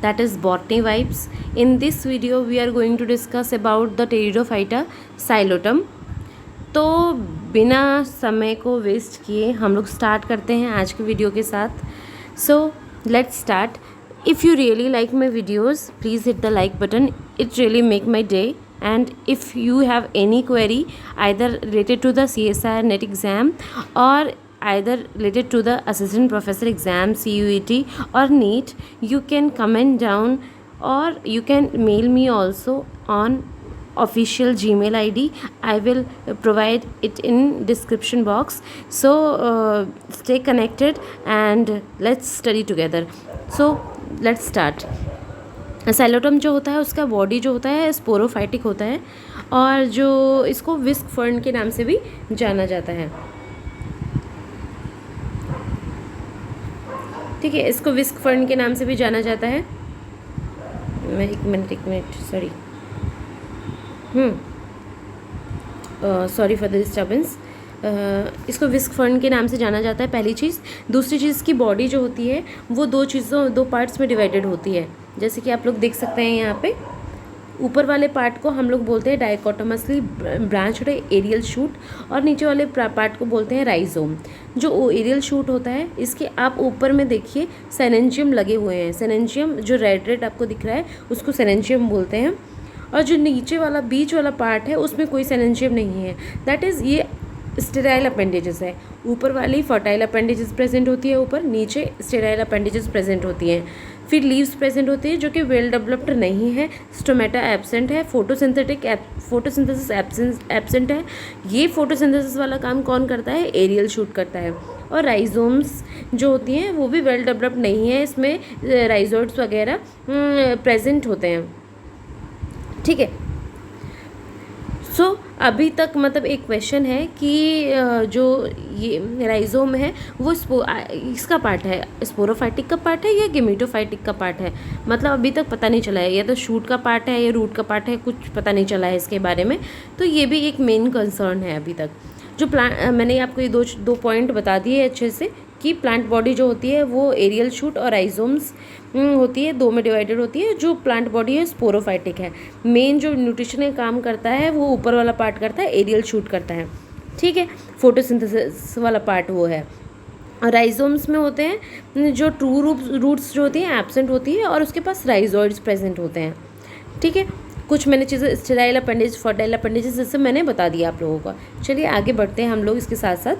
that is botany vibes. In this video we are going to discuss about the Pteridophyta xylotum. तो बिना समय को waste किए हम लोग स्टार्ट करते हैं आज के वीडियो के साथ. So let's start. If you really like my videos, please hit the like button. It really make my day. And if you have any query either related to the CSIR NET exam or either related to the assistant professor exam CUET or NEET, you can comment down or you can mail me also on official Gmail ID. I will provide it in description box. So stay connected and let's study together. So let's start. Psilotum जो होता है उसका body जो होता है sporophytic होता है और जो इसको विस्क फर्न के नाम से भी जाना जाता है. ठीक है, इसको विस्क फर्न के नाम से भी जाना जाता है. एक minute sorry sorry for the disturbance. इसको विस्क फर्न के नाम से जाना जाता है, पहली चीज़. दूसरी चीज़ की बॉडी जो होती है वो दो पार्ट्स में डिवाइडेड होती है. जैसे कि आप लोग देख सकते हैं यहाँ पे ऊपर वाले पार्ट को हम लोग बोलते हैं डाइकोटोमसली ब्रांच होता है एरियल शूट, और नीचे वाले पार्ट को बोलते हैं राइजोम. जो एरियल शूट होता है इसके आप ऊपर में देखिए सेनेंजियम लगे हुए हैं. सेनेंजियम जो रेड आपको दिख रहा है उसको सेनेंजियम बोलते हैं. और जो नीचे वाला बीच वाला पार्ट है उसमें कोई सेनेंजियम नहीं है. दैट इज़ ये स्टेराइल अपेंडेजेस है. ऊपर वाली फर्टाइल अपेंडेजेस प्रेजेंट होती है, ऊपर नीचे स्टेराइल अपेंडेजेस प्रेजेंट होती हैं. फिर लीव्स प्रेजेंट होती है जो कि वेल डेवलप्ड नहीं है. स्टोमेटा एब्सेंट है. फोटोसिंथेसिस एब्सेंट है. ये फोटोसिंथेसिस वाला काम कौन करता है? एरियल शूट करता है. और राइजोम्स जो होती हैं वो भी वेल डेवलप्ड नहीं है. इसमें राइजोइड्स वगैरह प्रेजेंट होते हैं. ठीक है. सो अभी तक मतलब एक क्वेश्चन है कि जो ये राइजोम है वो इसका पार्ट है, स्पोरोफाइटिक का पार्ट है या गेमेटोफाइटिक का पार्ट है. मतलब अभी तक पता नहीं चला है, या तो शूट का पार्ट है या रूट का पार्ट है, कुछ पता नहीं चला है इसके बारे में. तो ये भी एक मेन कंसर्न है अभी तक. जो मैंने आपको ये दो पॉइंट बता दिए अच्छे से कि प्लांट बॉडी जो होती है वो एरियल शूट और राइजोम्स होती है, दो में डिवाइडेड होती है. जो प्लांट बॉडी है स्पोरोफाइटिक है. मेन जो न्यूट्रिशन का काम करता है वो ऊपर वाला पार्ट करता है, एरियल शूट करता है. ठीक है, फोटोसिंथेसिस वाला पार्ट वो है. और राइजोम्स में होते हैं जो ट्रू रूट्स जो होती हैं एब्सेंट होती है और उसके पास राइजोइड्स प्रेजेंट होते हैं. ठीक है, कुछ मैंने चीज़ें स्टेराइल अपेंडेज फर्टाइल अपेंडेजेस जैसे मैंने बता दिया आप लोगों को. चलिए आगे बढ़ते हैं हम लोग इसके साथ साथ.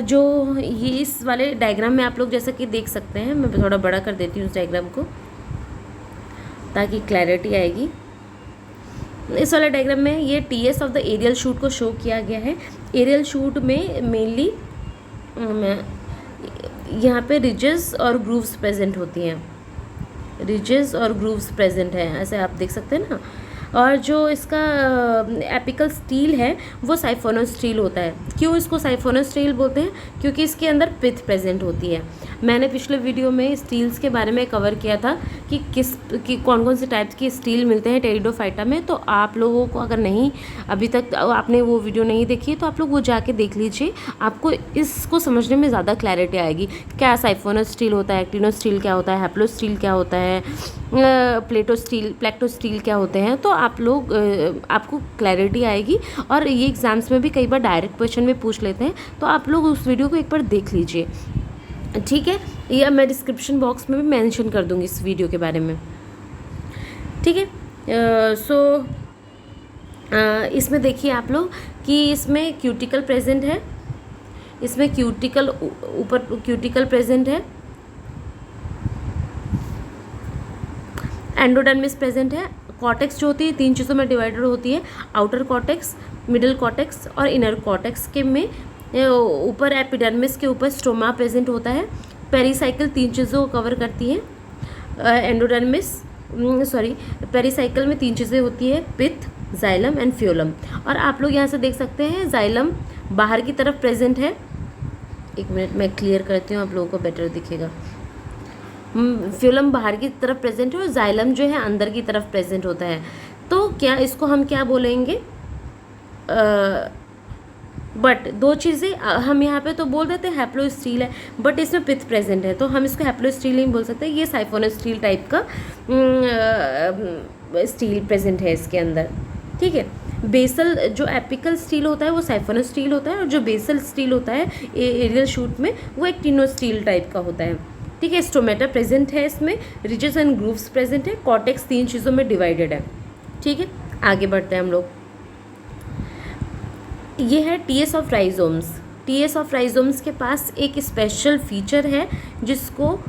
जो ये इस वाले डायग्राम में आप लोग जैसा कि देख सकते हैं, मैं थोड़ा बड़ा कर देती हूँ उस डायग्राम को ताकि क्लैरिटी आएगी. इस वाले डायग्राम में ये TS of the aerial shoot को शो किया गया है. एरियल शूट में मेनली यहाँ पे रिजेस और ग्रूव्स प्रेजेंट होती हैं. रिजेस और ग्रूव्स प्रेजेंट हैं, ऐसे आप देख सकते हैं ना. और जो इसका एपिकल स्टील है वो साइफोनस स्टील होता है. क्यों इसको साइफोनस स्टील बोलते हैं? क्योंकि इसके अंदर पिथ प्रेजेंट होती है. मैंने पिछले वीडियो में स्टील्स के बारे में कवर किया था कि कौन कौन से टाइप्स की स्टील मिलते हैं टेरिडोफाइटा में. तो आप लोगों को अगर नहीं अभी तक आपने वो वीडियो नहीं देखी है तो आप लोग वो जाके देख लीजिए. आपको इसको समझने में ज़्यादा क्लैरिटी आएगी. क्या साइफोनस स्टील होता है, एक्टिनो स्टील क्या होता है, हैप्लो स्टील क्या होता है, प्लेक्टो स्टील क्या होते हैं. तो आप लोग आपको क्लैरिटी आएगी. और ये एग्ज़ाम्स में भी कई बार डायरेक्ट क्वेश्चन में पूछ लेते हैं, तो आप लोग उस वीडियो को एक बार देख लीजिए. ठीक है, या मैं डिस्क्रिप्शन बॉक्स में भी मेंशन कर दूंगी इस वीडियो के बारे में. ठीक है. सो इसमें देखिए आप लोग कि इसमें क्यूटिकल प्रेजेंट है. इसमें क्यूटिकल ऊपर क्यूटिकल प्रेजेंट है. एंडोडर्मिस प्रेजेंट है. कॉर्टेक्स जो होती है 3 चीज़ों में डिवाइडेड होती है, आउटर कॉर्टेक्स, मिडिल कॉर्टेक्स और इनर कॉर्टेक्स के में ऊपर एपिडर्मिस के ऊपर स्टोमा प्रेजेंट होता है. पेरीसाइकिल 3 चीज़ों को कवर करती है. पेरीसाइकिल में 3 चीज़ें होती है, पिथ, जाइलम एंड फ्योलम. और आप लोग यहाँ से देख सकते हैं जाइलम बाहर की तरफ प्रेजेंट है. एक मिनट मैं क्लियर करती हूँ, आप लोगों को बेटर दिखेगा. फ्योलम बाहर की तरफ प्रेजेंट है और जाइलम जो है अंदर की तरफ प्रेजेंट होता है. तो क्या इसको हम क्या बोलेंगे? बट दो चीज़ें हम यहाँ पे तो बोल देते हैं हैप्लोस्टील है, बट इसमें पिथ प्रेजेंट है तो हम इसको हैप्लोस्टील नहीं बोल सकते, ये साइफोनोस्टील टाइप का स्टील प्रेजेंट है इसके अंदर। ठीक है, बेसल जो एपिकल स्टील होता है वो साइफोनोस्टील होता है, और जो बेसल स्टील होता है एरियल शूट में वो एक्टिनोस्टील टाइप का होता है। ठीक है, स्टोमेटा प्रेजेंट है इसमें, रिजेस एंड ग्रूव्स प्रेजेंट है, कॉर्टेक्स 3 चीज़ों में डिवाइडेड है। ठीक है, आगे बढ़ते हैं हम लोग। ये है TS of rhizomes. TS of rhizomes के पास एक स्पेशल फीचर है जिसको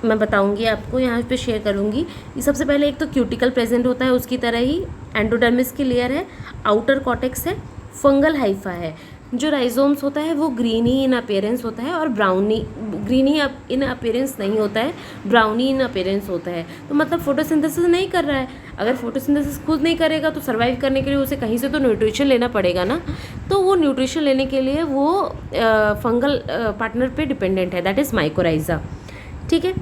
मैं बताऊंगी आपको, यहाँ पे शेयर करूंगी। सबसे पहले एक तो क्यूटिकल प्रेजेंट होता है, उसकी तरह ही एंडोडर्मिस की लेयर है, आउटर कॉर्टेक्स है, फंगल हाइफा है। जो राइजोम्स होता है वो ग्रीनी इन अपीयरेंस होता है और ब्राउनी, ग्रीनी इन अपीयरेंस नहीं होता है, ब्राउनी इन अपीयरेंस होता है। तो मतलब फोटोसिंथेसिस नहीं कर रहा है। अगर फोटोसिंथेसिस खुद नहीं करेगा तो सर्वाइव करने के लिए उसे कहीं से तो न्यूट्रिशन लेना पड़ेगा ना, तो वो न्यूट्रिशन लेने के लिए वो फंगल पार्टनर पे डिपेंडेंट है, दैट इज़ माइकोराइजा। ठीक है,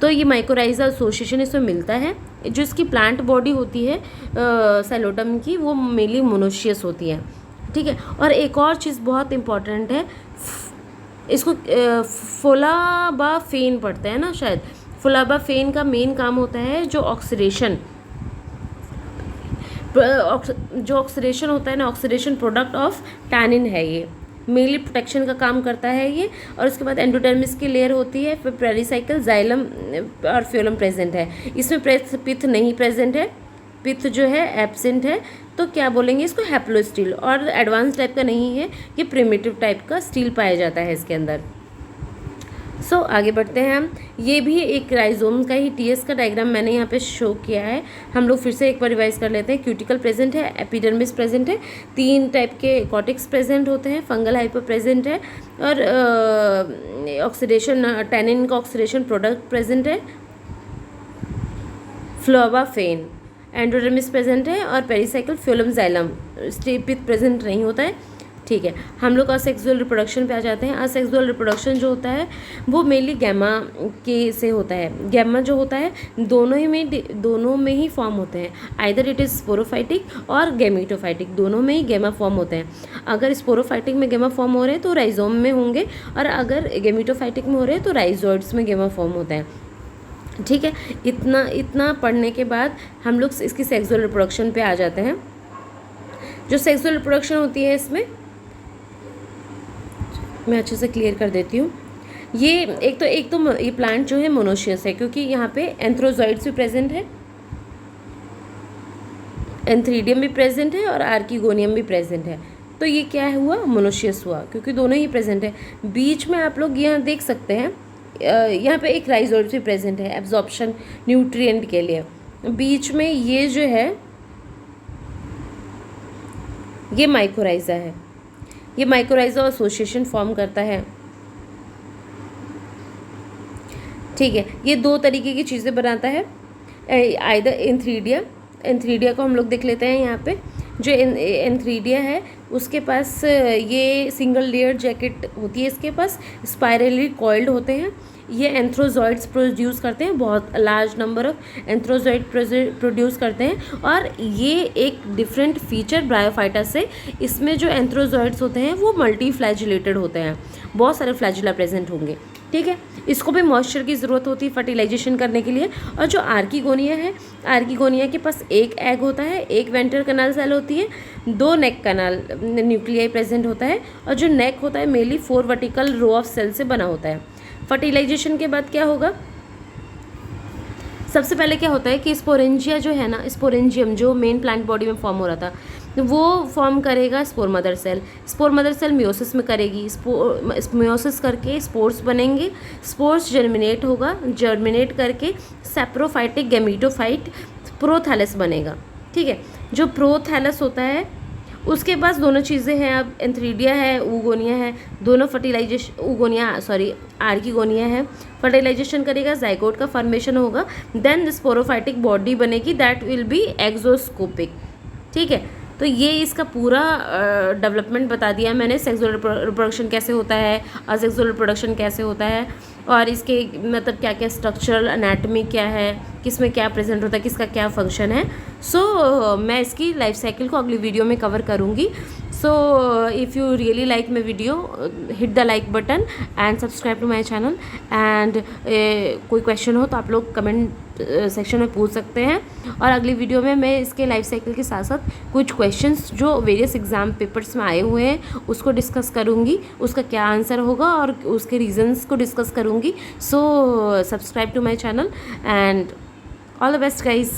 तो ये माइकोराइजा एसोसिएशन इसमें मिलता है। जो इसकी प्लांट बॉडी होती है साइलोटम की, वो मेनली मोनोशियस होती है। ठीक है, और एक और चीज़ बहुत इम्पॉर्टेंट है, इसको फोलाबाफेन पढ़ते हैं ना शायद। फोलाबाफेन का मेन काम होता है जो ऑक्सीडेशन होता है ना, ऑक्सीडेशन प्रोडक्ट ऑफ टैनिन है, ये मेनली प्रोटेक्शन का काम करता है ये। और उसके बाद एंडोडर्मिस की लेयर होती है, फिर पेरिसाइकल, जाइलम और फ्योलम प्रेजेंट है। इसमें पिथ नहीं प्रेजेंट है, पिथ जो है एब्सेंट है, तो क्या बोलेंगे इसको हैप्लोस्टील, और एडवांस टाइप का नहीं है, ये प्रिमिटिव टाइप का स्टील पाया जाता है इसके अंदर। सो आगे बढ़ते हैं हम। ये भी एक राइजोम का ही टीएस का डायग्राम मैंने यहाँ पे शो किया है। हम लोग फिर से एक बार रिवाइज कर लेते हैं। क्यूटिकल प्रेजेंट है, एपिडर्मिस प्रेजेंट है, 3 टाइप के कॉर्टेक्स प्रेजेंट होते हैं, फंगल हाइपर प्रेजेंट है, और ऑक्सीडेशन टैनिन का ऑक्सीडेशन प्रोडक्ट प्रेजेंट है, फ्लोबाफेन, एंडोडर्मिस प्रेजेंट है, और पेरिसाइकल, फ्योलम, जाइलम, स्टेपिथ प्रेजेंट नहीं होता है। ठीक है, हम लोग असेक्सुअल रिप्रोडक्शन पे आ जाते हैं। असेक्सुअल रिप्रोडक्शन जो होता है वो मेनली गैमा के से होता है। गैमा जो होता है दोनों में ही फॉर्म होते हैं, आइदर इट इज़ स्पोरोफाइटिक और गैमेटोफाइटिक, दोनों में ही गैमा फॉर्म होते हैं। अगर स्पोरोफाइटिक में गैमा फॉर्म हो रहे हैं तो राइजोम में होंगे, और अगर गैमेटोफाइटिक में हो रहे हैं तो राइजोइड्स में गैमा फॉर्म होता है। ठीक है, इतना पढ़ने के बाद हम लोग इसकी सेक्सुअल रिप्रोडक्शन पे आ जाते हैं। जो सेक्सुअल रिप्रोडक्शन होती है इसमें मैं अच्छे से क्लियर कर देती हूँ। ये एक तो ये प्लांट जो है मोनोशियस है, क्योंकि यहाँ पे एंथ्रोजॉइड्स भी प्रेजेंट है, एंथ्रीडियम भी प्रेजेंट है, और आर्किगोनियम भी प्रेजेंट है। तो ये क्या हुआ, मोनोशियस हुआ, क्योंकि दोनों ही प्रेजेंट है। बीच में आप लोग यहाँ देख सकते हैं, यहाँ पे एक राइजोइड भी प्रेजेंट है एब्जॉर्प्शन न्यूट्रिएंट के लिए। बीच में ये जो है ये माइकोराइजा है, ये माइकोराइजा एसोसिएशन फॉर्म करता है। ठीक है, ये 2 तरीके की चीज़ें बनाता है, आइदर एंथ्रीडिया को हम लोग देख लेते हैं। यहाँ पे जो एंथ्रीडिया है उसके पास ये सिंगल लेयर जैकेट होती है, इसके पास स्पाइरली कॉइल्ड होते हैं। ये एंथ्रोजॉइड्स प्रोड्यूस करते हैं, बहुत large number of antherozoid produce करते हैं। और ये एक डिफरेंट फीचर ब्रायोफाइटा से, इसमें जो एंथ्रोजॉइड्स होते हैं वो मल्टी फ्लैजिलेटेड होते हैं, बहुत सारे फ्लैजिला प्रेजेंट होंगे। ठीक है, इसको भी मॉइस्चर की ज़रूरत होती है फर्टिलाइजेशन करने के लिए। और जो आर्किगोनिया है, आर्किगोनिया के पास एक एग होता है, एक वेंट्रल कनाल सेल होती है, 2 नेक कनाल न्यूक्लियाई प्रेजेंट होता है, और जो नेक होता है mainly 4 vertical row of cell से बना होता है। फर्टिलाइजेशन के बाद क्या होगा, सबसे पहले क्या होता है कि स्पोरेंजिया जो है ना, स्पोरेंजियम जो मेन प्लांट बॉडी में फॉर्म हो रहा था वो फॉर्म करेगा spore mother cell. Spore mother cell meiosis में करेगी, मियोसिस करके स्पोर्स बनेंगे, स्पोर्स जर्मिनेट होगा, जर्मिनेट करके सेप्रोफाइटिक गैमीटोफाइट प्रोथैलस बनेगा। ठीक है, जो प्रोथैलस होता है उसके पास दोनों चीज़ें हैं, अब एंथ्रीडिया है, ऊगोनिया है, दोनों आर्किगोनिया है। फर्टिलाइजेशन करेगा, जाइगोट का फॉर्मेशन होगा, देन स्पोरोफाइटिक बॉडी बनेगी, दैट विल बी एक्सोस्कोपिक। ठीक है, तो ये इसका पूरा डेवलपमेंट बता दिया मैंने, सेक्सुअल रिप्रोडक्शन कैसे होता है, असेक्सुअल रिप्रोडक्शन कैसे होता है, और इसके मतलब क्या क्या स्ट्रक्चरल एनाटमी क्या है, किस में क्या प्रेजेंट होता है, किसका क्या फंक्शन है। सो मैं इसकी लाइफ साइकिल को अगली वीडियो में कवर करूँगी। So if you really like my video, hit the like button and subscribe to my channel. And कोई क्वेश्चन हो तो आप लोग कमेंट सेक्शन में पूछ सकते हैं, और अगली वीडियो में मैं इसके लाइफ साइकिल के साथ साथ कुछ क्वेश्चंस जो वेरियस एग्जाम पेपर्स में आए हुए हैं उसको डिस्कस करूँगी, उसका क्या आंसर होगा और उसके रीजंस को डिस्कस करूँगी। So subscribe to my channel and all the best guys.